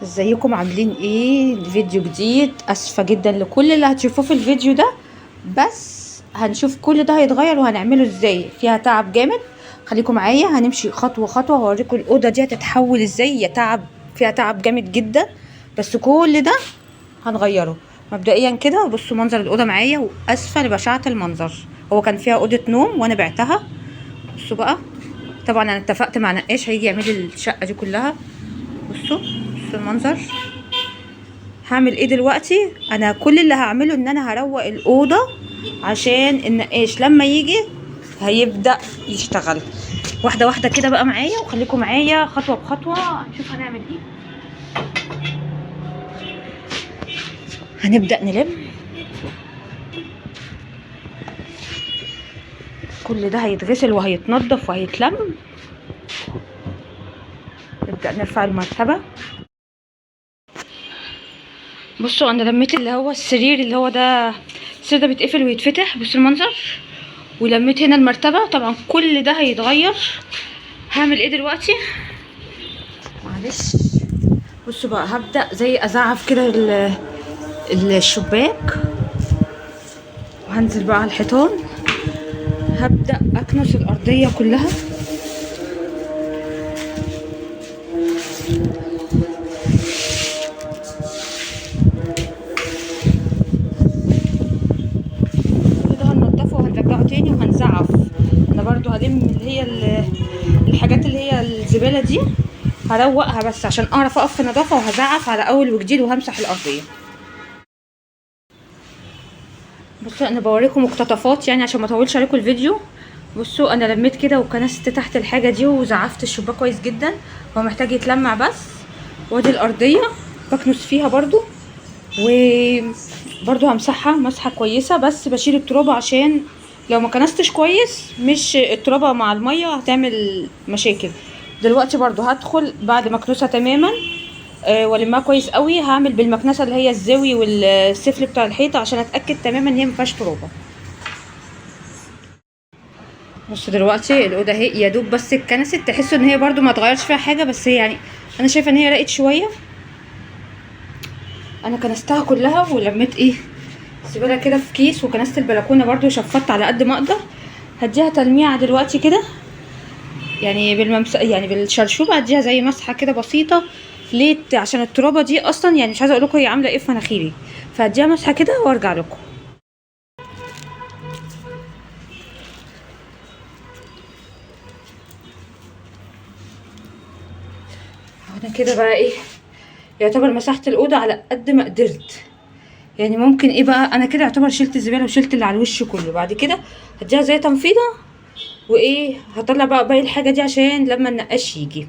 ازيكم عاملين ايه؟ فيديو جديد. اسفة جدا لكل اللي هتشوفوه في الفيديو ده، بس هنشوف كل ده هيتغير وهنعمله ازاي. فيها تعب جامد، خليكم معايا هنمشي خطوة خطوة وهوريكم الأوضة دي هتتحول ازاي. هي تعب، فيها تعب جامد جدا، بس كل ده هنغيره. مبدئيا كده بصوا منظر الأوضة معايا، واسفة لبشاعة المنظر. هو كان فيها أوضة نوم وانا بعتها. بصوا بقى، طبعا انا اتفقت مع نقاش هيجي يعمل لي الشقة دي كلها. بصوا المنظر. هعمل ايه دلوقتي؟ انا كل اللي هعمله ان انا هروق الاوضه عشان النقاش لما يجي هيبدا يشتغل. واحده واحده كده بقى معايا، وخليكم معايا خطوه بخطوه نشوف هنعمل ايه. هنبدا نلم كل ده، هيتغسل وهيتنضف وهيتلم. نبدا نرفع المرتبه. بصوا انا لميت اللي هو السرير، اللي هو ده السرير ده بيتقفل ويتفتح. بصوا المنظر. ولميت هنا المرتبه. طبعا كل ده هيتغير. هعمل ايه دلوقتي؟ معلش. بصوا بقى، هبدأ زي ازعف كده الشباك، وهنزل بقى على الحيطان. هبدأ اكنس الارضية كلها. كل ده هننضفه وهنرجعه تاني وهنزعف. انا برضو هلم اللي هي الحاجات اللي هي الزبالة دي، هروقها بس عشان اعرف اقف في نظافة، وهزعف على اول وجديد وهمسح الارضية. بصوا انا بوريكم مقتطفات يعني عشان ما اطولش عليكم الفيديو. بصوا انا لميت كده وكنست تحت الحاجه دي وزعفت الشباك كويس جدا. هو محتاج يتلمع بس. وادي الارضيه بكنس فيها برضو، وبرضو همسحها مسحه كويسه، بس بشيل الترابه عشان لو ما كنستش كويس مش الترابه مع الميه هتعمل مشاكل. دلوقتي برضو هدخل بعد ما اكنسها تماما والمها كويس قوي. هعمل بالمكنسه اللي هي الزاوي والسفل بتاع الحيطه عشان اتاكد تماما ان هي مفيهاش ترابه. بصوا دلوقتي الاوضه اهي يا دوب بس اتكنست، تحسوا ان هي برضو ما اتغيرش فيها حاجه، بس هي يعني انا شايفه ان هي رقت شويه. انا كنستها كلها ولميت ايه سيبها كده في كيس، وكنست البلكونه برضو وشفطت على قد ما اقدر. هديها تلميعه دلوقتي كده، يعني يعني بالشرشوبه هديها زي مسحه كده بسيطه. ليه؟ عشان الترابه دي اصلا يعني مش عايزه اقول لكم هي عامله ايه في مناخيري. فهديها مسحه كده وارجع لكم. انا كده بقى ايه، يعتبر مسحت الاوضه على قد ما قدرت. يعني ممكن ايه بقى، انا كده يعتبر شلت الزباله وشلت اللي على الوش كله. بعد كده هديها زي تنفيضه، وايه هطلع بقى باقي الحاجه دي عشان لما النقاش يجي.